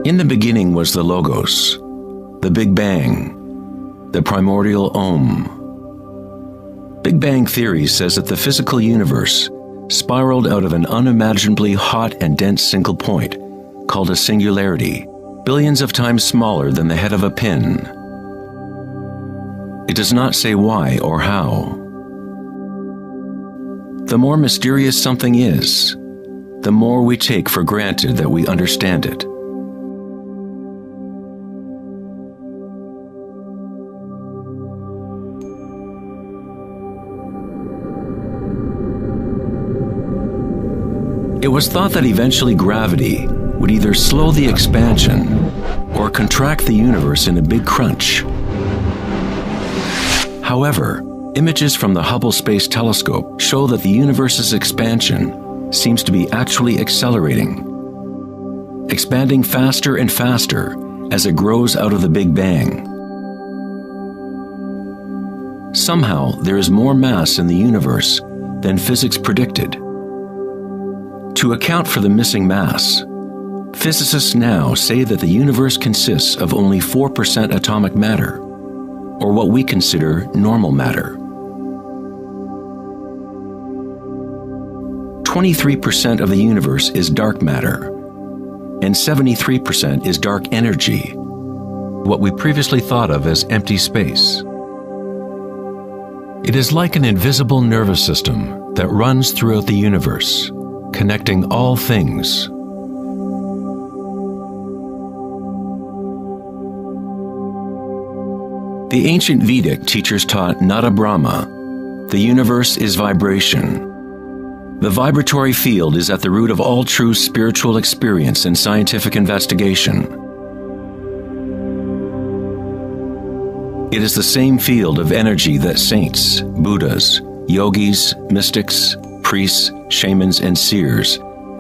In the beginning was the Logos, the Big Bang, the primordial Om. Big Bang theory says that the physical universe spiraled out of an unimaginably hot and dense single point, called a singularity, billions of times smaller than the head of a pin. It does not say why or how. The more mysterious something is, the more we take for granted that we understand it. It was thought that eventually gravity would either slow the expansion or contract the universe in a big crunch. However, images from the Hubble Space Telescope show that the universe's expansion seems to be actually accelerating, expanding faster and faster as it grows out of the Big Bang. Somehow, there is more mass in the universe than physics predicted. To account for the missing mass, physicists now say that the universe consists of only 4% atomic matter, or what we consider normal matter. 23% of the universe is dark matter, and 73% is dark energy, what we previously thought of as empty space. It is like an invisible nervous system that runs throughout the universe, connecting all things. The ancient Vedic teachers taught Nada Brahma, the universe is vibration. The vibratory field is at the root of all true spiritual experience and scientific investigation. It is the same field of energy that saints, Buddhas, yogis, mystics, priests, shamans, and seers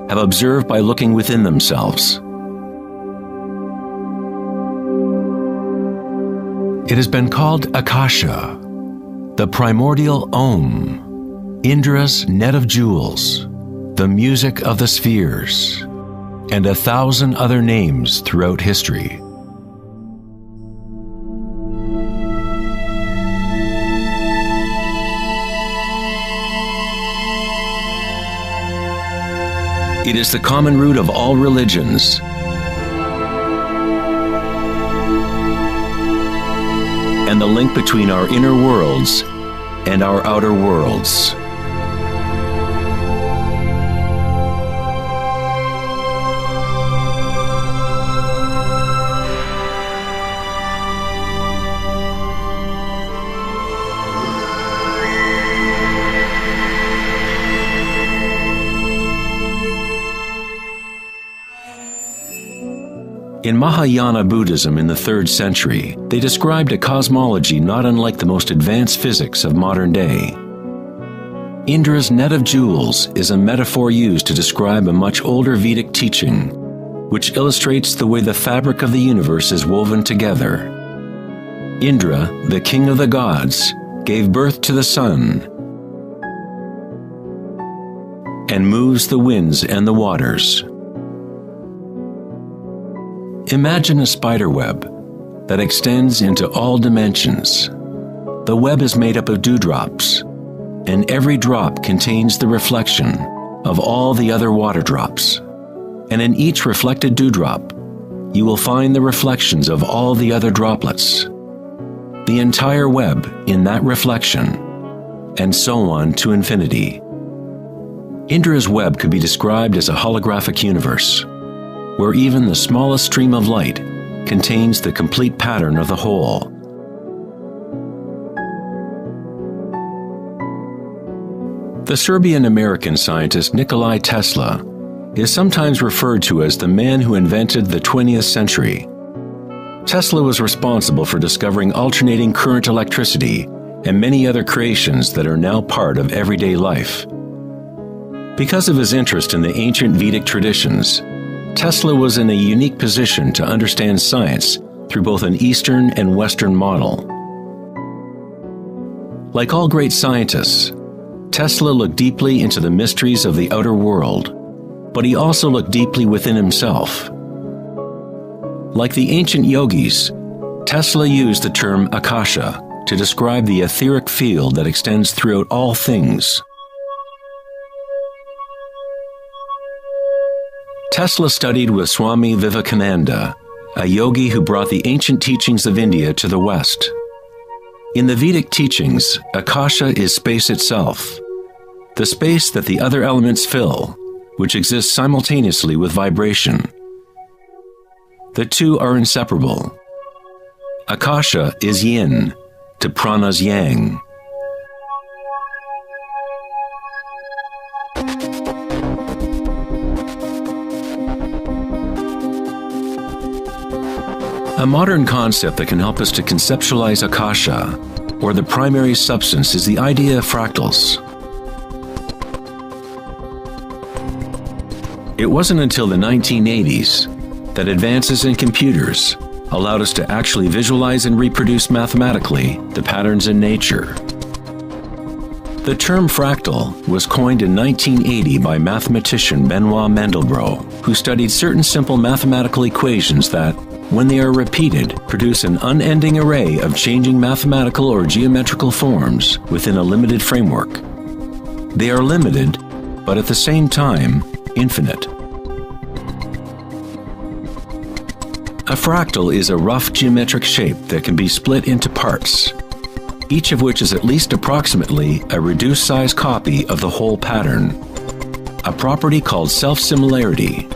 have observed by looking within themselves. It has been called Akasha, the primordial Om, Indra's net of jewels, the music of the spheres, and 1,000 other names throughout history. It is the common root of all religions. And the link between our inner worlds and our outer worlds. In Mahayana Buddhism in the 3rd century, they described a cosmology not unlike the most advanced physics of modern day. Indra's net of jewels is a metaphor used to describe a much older Vedic teaching, which illustrates the way the fabric of the universe is woven together. Indra, the king of the gods, gave birth to the sun and moves the winds and the waters. Imagine a spider web that extends into all dimensions. The web is made up of dewdrops, and every drop contains the reflection of all the other water drops. And in each reflected dewdrop, you will find the reflections of all the other droplets. The entire web in that reflection, and so on to infinity. Indra's web could be described as a holographic universe, where even the smallest stream of light contains the complete pattern of the whole. The Serbian-American scientist Nikola Tesla is sometimes referred to as the man who invented the 20th century. Tesla was responsible for discovering alternating current electricity and many other creations that are now part of everyday life. Because of his interest in the ancient Vedic traditions, Tesla was in a unique position to understand science through both an Eastern and Western model. Like all great scientists, Tesla looked deeply into the mysteries of the outer world, but he also looked deeply within himself. Like the ancient yogis, Tesla used the term akasha to describe the etheric field that extends throughout all things. Tesla studied with Swami Vivekananda, a yogi who brought the ancient teachings of India to the West. In the Vedic teachings, akasha is space itself, the space that the other elements fill, which exists simultaneously with vibration. The two are inseparable. Akasha is yin to prana's yang. A modern concept that can help us to conceptualize akasha, or the primary substance, is the idea of fractals. It wasn't until the 1980s that advances in computers allowed us to actually visualize and reproduce mathematically the patterns in nature. The term fractal was coined in 1980 by mathematician Benoit Mandelbrot, who studied certain simple mathematical equations that, when they are repeated, produce an unending array of changing mathematical or geometrical forms within a limited framework. They are limited, but at the same time, infinite. A fractal is a rough geometric shape that can be split into parts, each of which is at least approximately a reduced size copy of the whole pattern, a property called self-similarity.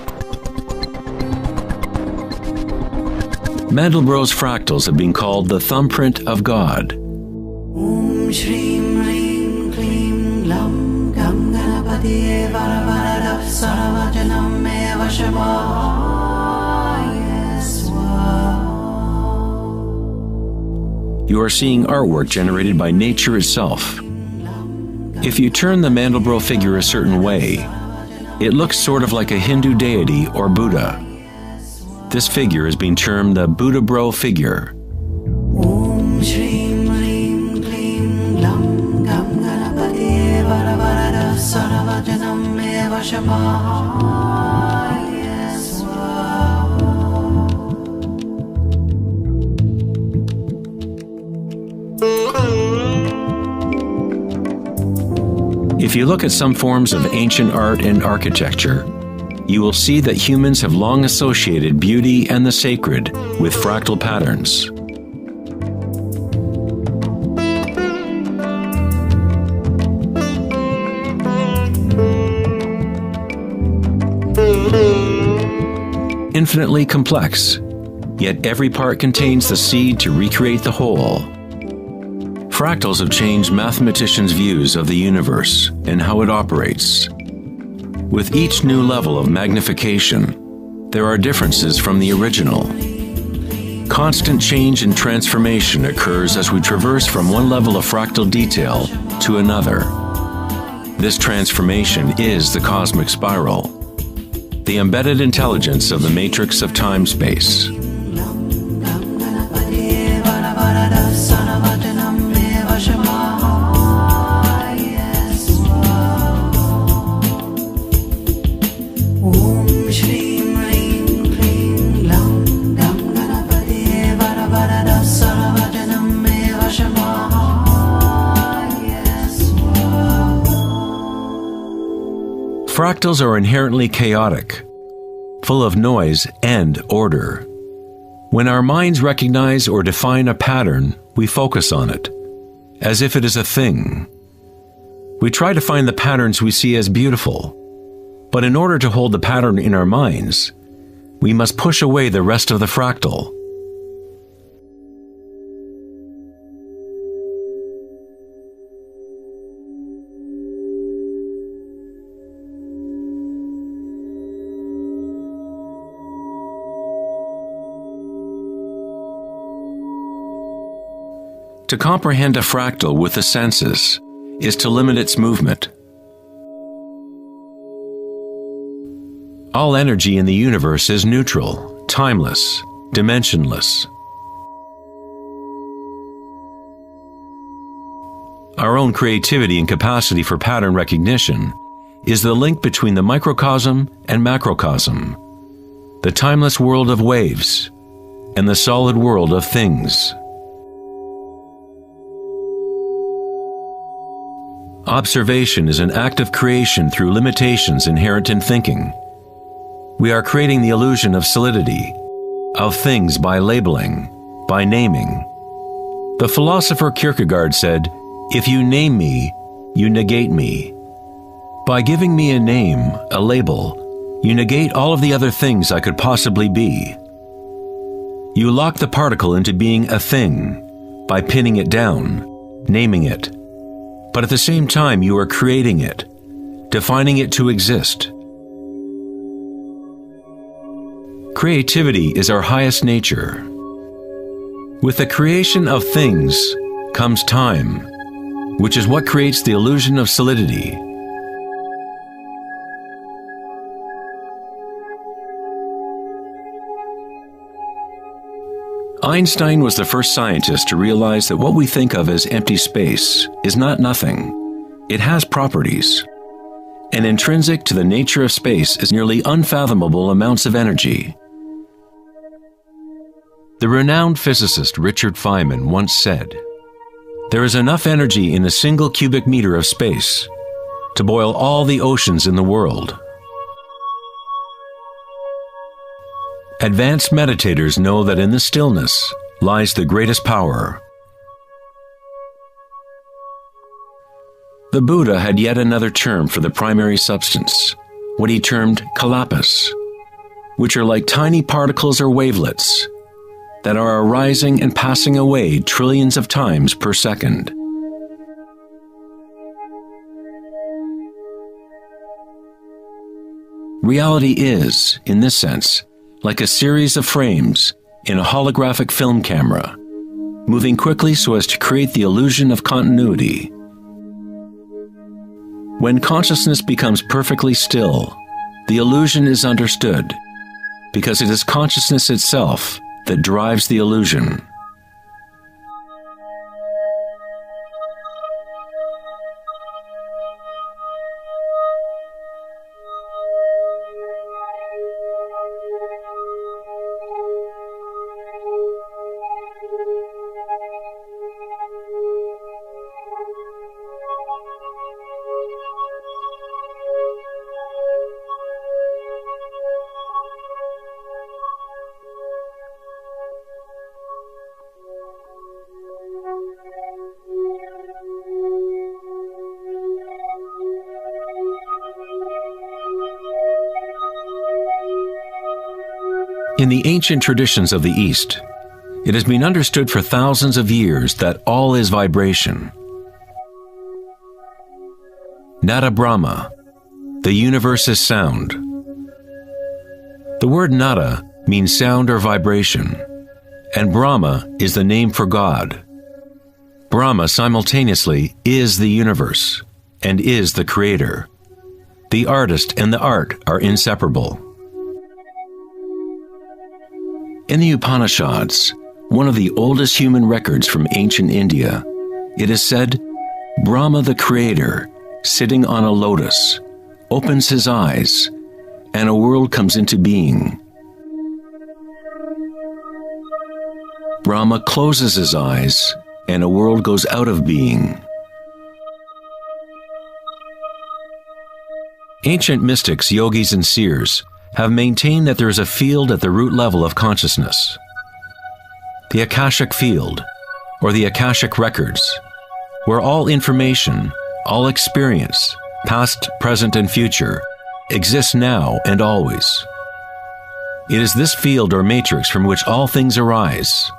Mandelbrot's fractals have been called the thumbprint of God. Om Shrim Rim Klim Lam Gam Ganapatiye Varavaradav Saravajanam Eva Shavaya Swaha. You are seeing artwork generated by nature itself. If you turn the Mandelbrot figure a certain way, it looks sort of like a Hindu deity or Buddha. This figure is being termed the Buddha-bro figure. Om Shrim Rim Klim Lam Gam Ganapatiye Varavaradav Saravajanam Eva Shavaya Swaha. If you look at some forms of ancient art and architecture, you will see that humans have long associated beauty and the sacred with fractal patterns. Infinitely complex, yet every part contains the seed to recreate the whole. Fractals have changed mathematicians' views of the universe and how it operates. With each new level of magnification, there are differences from the original. Constant change and transformation occurs as we traverse from one level of fractal detail to another. This transformation is the cosmic spiral, the embedded intelligence of the matrix of time-space. Fractals are inherently chaotic, full of noise and order. When our minds recognize or define a pattern, we focus on it, as if it is a thing. We try to find the patterns we see as beautiful, but in order to hold the pattern in our minds, we must push away the rest of the fractal. To comprehend a fractal with the senses is to limit its movement. All energy in the universe is neutral, timeless, dimensionless. Our own creativity and capacity for pattern recognition is the link between the microcosm and macrocosm, the timeless world of waves and the solid world of things. Observation is an act of creation through limitations inherent in thinking. We are creating the illusion of solidity, of things by labeling, by naming. The philosopher Kierkegaard said, "If you name me, you negate me." By giving me a name, a label, you negate all of the other things I could possibly be. You lock the particle into being a thing by pinning it down, naming it. But at the same time, you are creating it, defining it to exist. Creativity is our highest nature. With the creation of things comes time, which is what creates the illusion of solidity. Einstein was the first scientist to realize that what we think of as empty space is not nothing. It has properties. And intrinsic to the nature of space is nearly unfathomable amounts of energy. The renowned physicist Richard Feynman once said, "There is enough energy in a single cubic meter of space to boil all the oceans in the world." Advanced meditators know that in the stillness lies the greatest power. The Buddha had yet another term for the primary substance, what he termed kalapas, which are like tiny particles or wavelets that are arising and passing away trillions of times per second. Reality is, in this sense, like a series of frames in a holographic film camera, moving quickly so as to create the illusion of continuity. When consciousness becomes perfectly still, the illusion is understood, because it is consciousness itself that drives the illusion. In the ancient traditions of the East, it has been understood for thousands of years that all is vibration. Nada Brahma, the universe is sound. The word nada means sound or vibration, and Brahma is the name for God. Brahma simultaneously is the universe and is the creator. The artist and the art are inseparable. In the Upanishads, one of the oldest human records from ancient India, it is said, Brahma the creator, sitting on a lotus, opens his eyes, and a world comes into being. Brahma closes his eyes, and a world goes out of being. Ancient mystics, yogis, and seers have maintained that there is a field at the root level of consciousness. The Akashic field, or the Akashic records, where all information, all experience, past, present, and future, exists now and always. It is this field or matrix from which all things arise,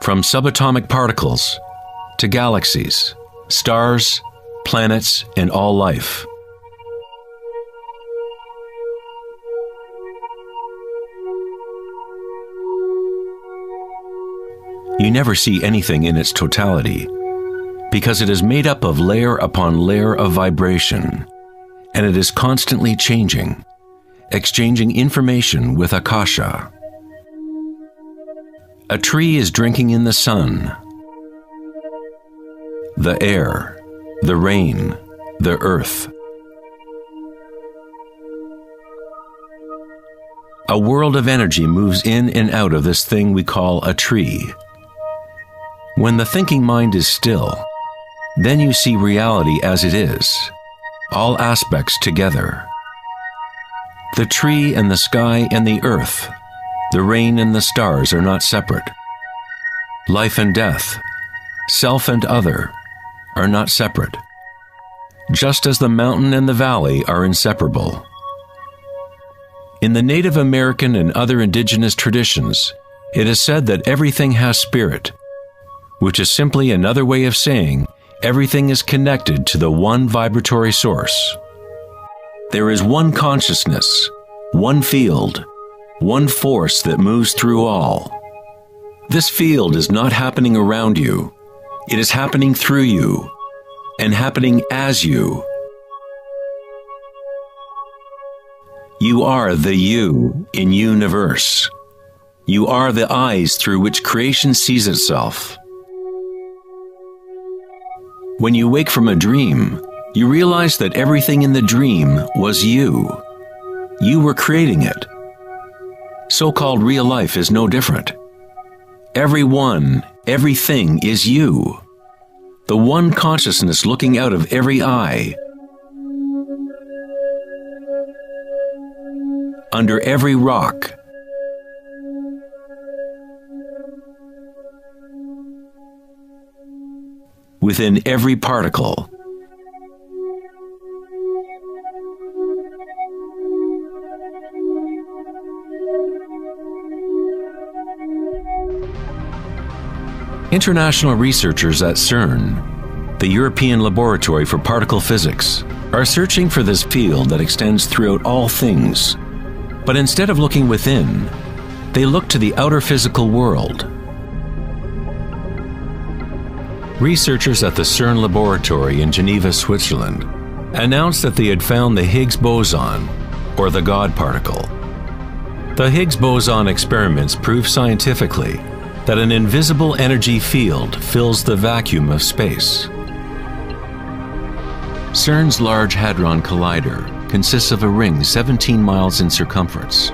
from subatomic particles to galaxies, stars, planets, and all life. You never see anything in its totality, because it is made up of layer upon layer of vibration, and it is constantly changing, exchanging information with Akasha. A tree is drinking in the sun, the air, the rain, the earth. a world of energy moves in and out of this thing we call a tree. When the thinking mind is still, then you see reality as it is, all aspects together. The tree and the sky and the earth, the rain and the stars are not separate. Life and death, self and other, are not separate, just as the mountain and the valley are inseparable. In the Native American and other indigenous traditions, it is said that everything has spirit, which is simply another way of saying everything is connected to the one vibratory source. There is one consciousness, one field, one force that moves through all. This field is not happening around you. It is happening through you and happening as you. You are the you in universe. You are the eyes through which creation sees itself. When you wake from a dream, you realize that everything in the dream was you. You were creating it. So-called real life is no different. Everyone, everything is you. The one consciousness looking out of every eye. Under every rock. Within every particle. International researchers at CERN, the European Laboratory for Particle Physics, are searching for this field that extends throughout all things. But instead of looking within, they look to the outer physical world. Researchers at the CERN laboratory in Geneva, Switzerland, announced that they had found the Higgs boson, or the God particle. The Higgs boson experiments prove scientifically that an invisible energy field fills the vacuum of space. CERN's Large Hadron Collider consists of a ring 17 miles in circumference,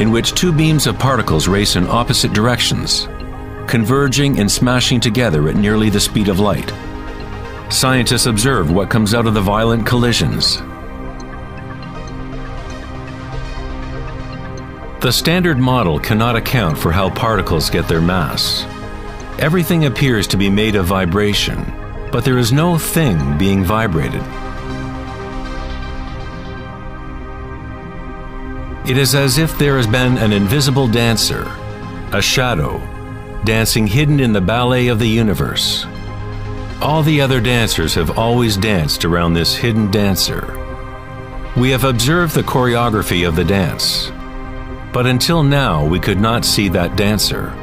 in which two beams of particles race in opposite directions, converging and smashing together at nearly the speed of light. Scientists observe what comes out of the violent collisions. The standard model cannot account for how particles get their mass. Everything appears to be made of vibration, but there is no thing being vibrated. It is as if there has been an invisible dancer, a shadow, dancing hidden in the ballet of the universe. All the other dancers have always danced around this hidden dancer. We have observed the choreography of the dance, but until now we could not see that dancer.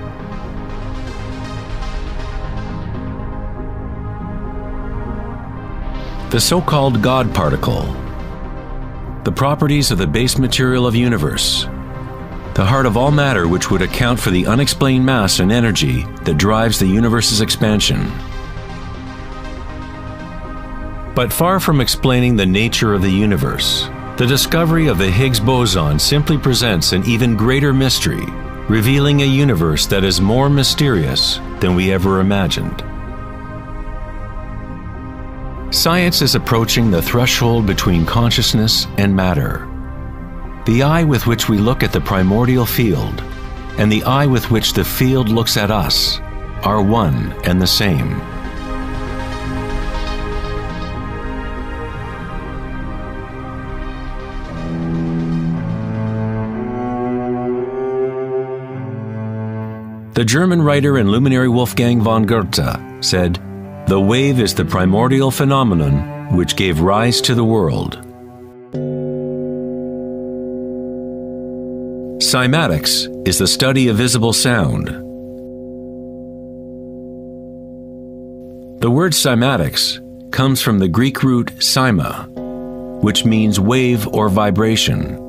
The so-called God particle, the properties of the base material of universe, the heart of all matter which would account for the unexplained mass and energy that drives the universe's expansion. But far from explaining the nature of the universe, the discovery of the Higgs boson simply presents an even greater mystery, revealing a universe that is more mysterious than we ever imagined. Science is approaching the threshold between consciousness and matter. The eye with which we look at the primordial field and the eye with which the field looks at us are one and the same. The German writer and luminary Wolfgang von Goethe said, "The wave is the primordial phenomenon which gave rise to the world." Cymatics is the study of visible sound. The word cymatics comes from the Greek root cyma, which means wave or vibration.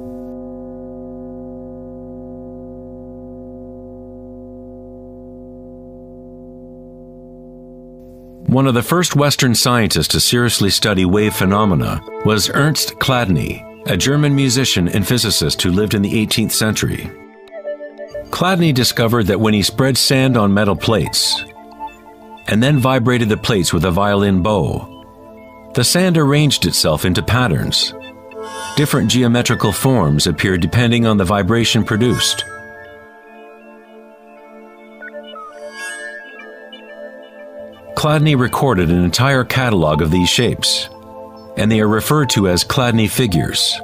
One of the first Western scientists to seriously study wave phenomena was Ernst Chladni a German musician and physicist who lived in the 18th century. Chladni discovered that when he spread sand on metal plates and then vibrated the plates with a violin bow, the sand arranged itself into patterns. Different geometrical forms appeared depending on the vibration produced. Chladni recorded an entire catalog of these shapes, and they are referred to as Chladni figures.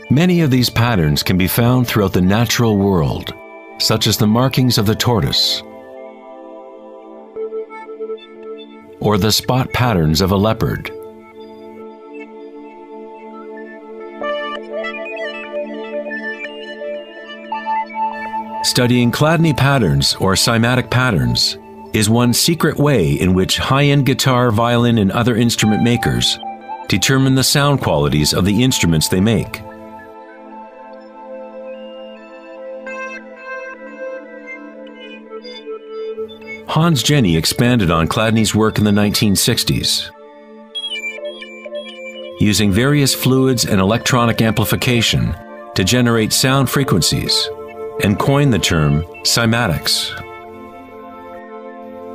Many of these patterns can be found throughout the natural world, such as the markings of the tortoise or the spot patterns of a leopard. Studying Chladni patterns or cymatic patterns is one secret way in which high-end guitar, violin, and other instrument makers determine the sound qualities of the instruments they make. Hans Jenny expanded on Chladni's work in the 1960s. Using various fluids and electronic amplification to generate sound frequencies, and coined the term cymatics.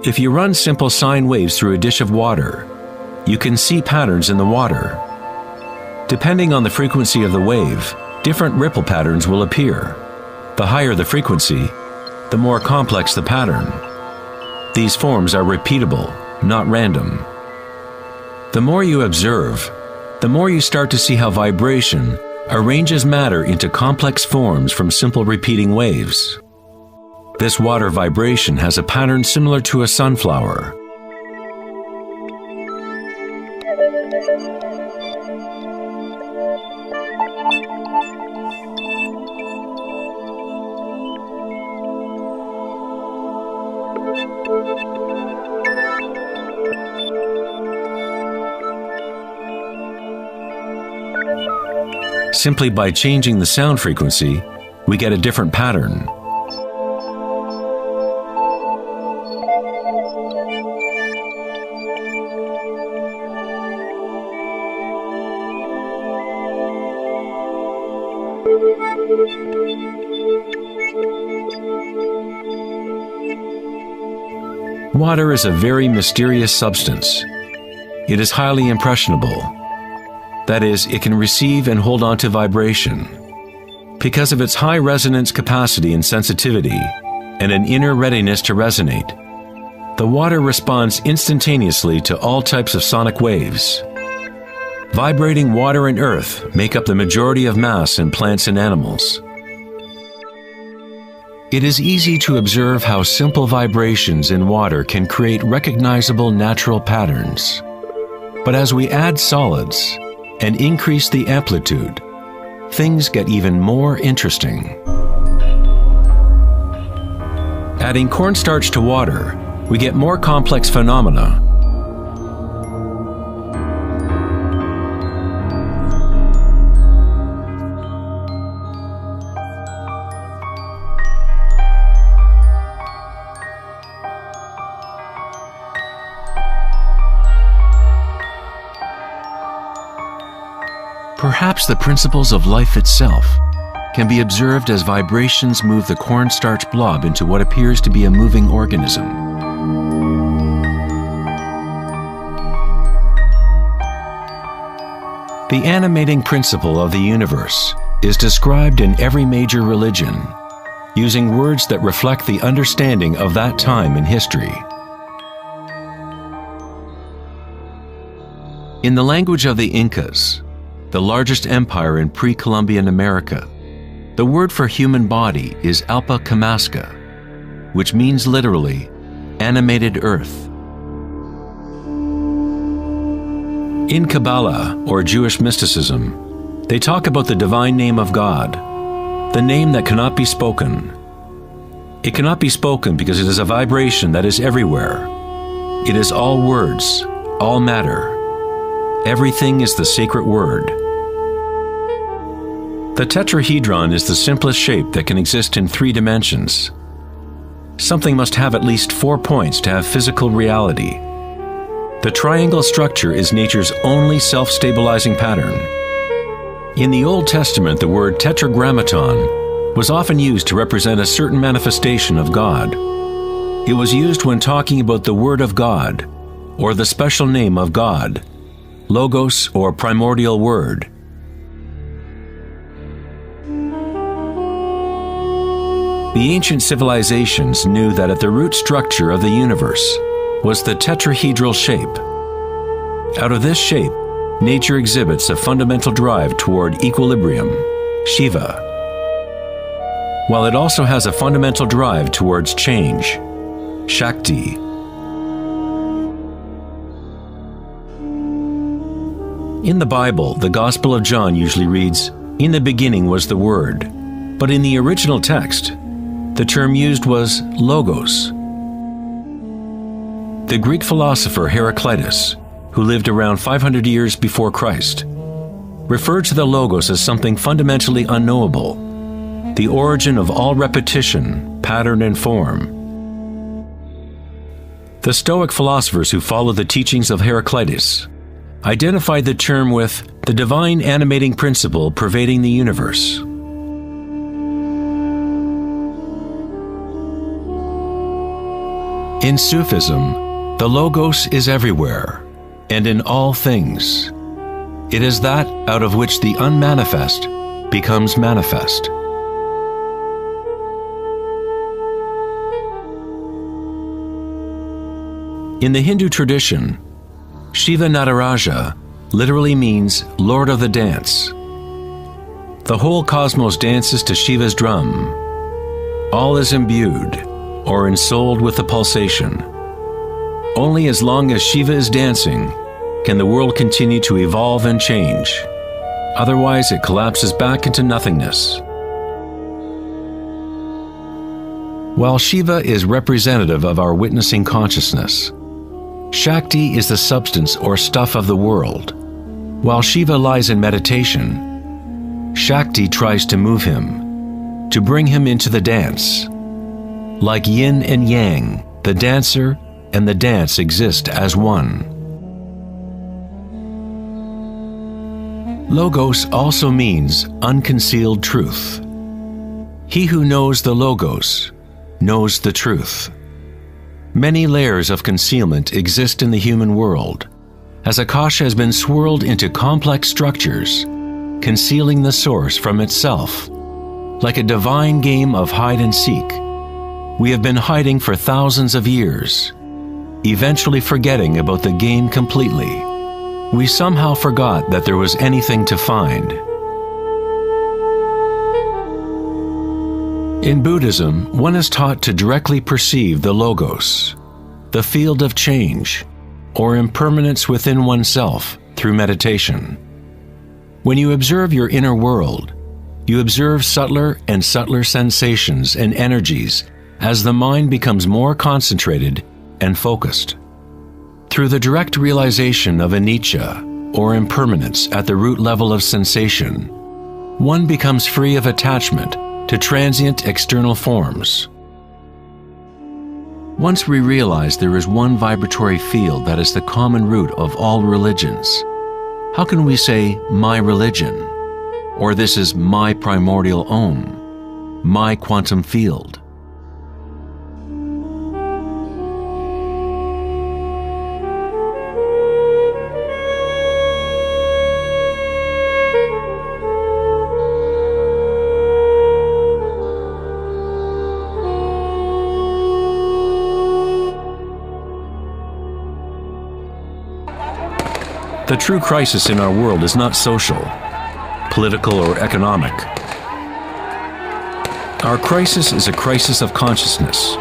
If you run simple sine waves through a dish of water, you can see patterns in the water. Depending on the frequency of the wave, different ripple patterns will appear. The higher the frequency, the more complex the pattern. These forms are repeatable, not random. The more you observe, the more you start to see how vibration arranges matter into complex forms from simple repeating waves. This water vibration has a pattern similar to a sunflower. Simply by changing the sound frequency, we get a different pattern. Water is a very mysterious substance. It is highly impressionable. That is, it can receive and hold on to vibration. Because of its high resonance capacity and sensitivity, and an inner readiness to resonate, the water responds instantaneously to all types of sonic waves. Vibrating water and earth make up the majority of mass in plants and animals. It is easy to observe how simple vibrations in water can create recognizable natural patterns. But as we add solids and increase the amplitude, things get even more interesting. Adding cornstarch to water, we get more complex phenomena. Perhaps the principles of life itself can be observed as vibrations move the cornstarch blob into what appears to be a moving organism. The animating principle of the universe is described in every major religion, using words that reflect the understanding of that time in history. In the language of the Incas, the largest empire in pre-Columbian America, the word for human body is Alpa Camasca, which means literally, animated earth. In Kabbalah, or Jewish mysticism, they talk about the divine name of God, the name that cannot be spoken. It cannot be spoken because it is a vibration that is everywhere. It is all words, all matter. Everything is the sacred word. The tetrahedron is the simplest shape that can exist in 3 dimensions. Something must have at least 4 points to have physical reality. The triangle structure is nature's only self-stabilizing pattern. In the Old Testament, the word tetragrammaton was often used to represent a certain manifestation of God. It was used when talking about the Word of God, or the special name of God, Logos or primordial Word. The ancient civilizations knew that at the root structure of the universe was the tetrahedral shape. Out of this shape, nature exhibits a fundamental drive toward equilibrium, Shiva, while it also has a fundamental drive towards change, Shakti. In the Bible, the Gospel of John usually reads, "In the beginning was the Word," but in the original text, the term used was logos. The Greek philosopher Heraclitus, who lived around 500 years before Christ, referred to the logos as something fundamentally unknowable, the origin of all repetition, pattern, and form. The Stoic philosophers who followed the teachings of Heraclitus identified the term with the divine animating principle pervading the universe. In Sufism, the Logos is everywhere and in all things. It is that out of which the unmanifest becomes manifest. In the Hindu tradition, Shiva Nataraja literally means Lord of the Dance. The whole cosmos dances to Shiva's drum. All is imbued or ensouled with the pulsation. Only as long as Shiva is dancing can the world continue to evolve and change. Otherwise, it collapses back into nothingness. While Shiva is representative of our witnessing consciousness, Shakti is the substance or stuff of the world. While Shiva lies in meditation, Shakti tries to move him, to bring him into the dance. Like yin and yang, the dancer and the dance exist as one. Logos also means unconcealed truth. He who knows the Logos knows the truth. Many layers of concealment exist in the human world, as Akasha has been swirled into complex structures, concealing the source from itself. Like a divine game of hide and seek, we have been hiding for thousands of years, eventually forgetting about the game completely. We somehow forgot that there was anything to find. In Buddhism, one is taught to directly perceive the Logos, the field of change, or impermanence within oneself through meditation. When you observe your inner world, you observe subtler and subtler sensations and energies as the mind becomes more concentrated and focused. Through the direct realization of anicca, or impermanence at the root level of sensation, one becomes free of attachment to transient external forms. Once we realize there is one vibratory field that is the common root of all religions, how can we say, my religion, or this is my primordial Om, my quantum field? The true crisis in our world is not social, political, or economic. Our crisis is a crisis of consciousness,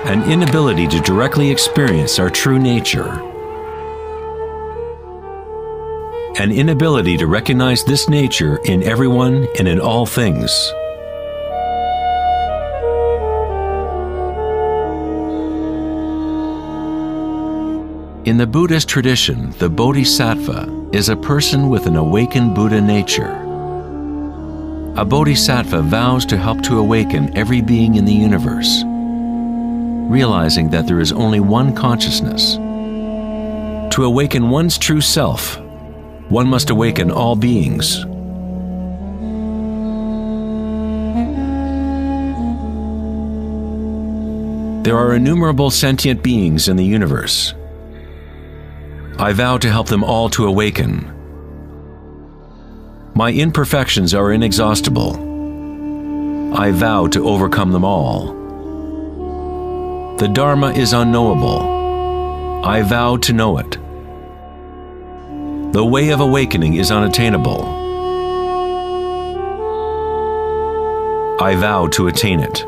an inability to directly experience our true nature, an inability to recognize this nature in everyone and in all things. In the Buddhist tradition, the Bodhisattva is a person with an awakened Buddha nature. A Bodhisattva vows to help to awaken every being in the universe, realizing that there is only one consciousness. To awaken one's true self, one must awaken all beings, There are innumerable sentient beings in the universe. I vow to help them all to awaken. My imperfections are inexhaustible. I vow to overcome them all. The Dharma is unknowable. I vow to know it. The way of awakening is unattainable. I vow to attain it.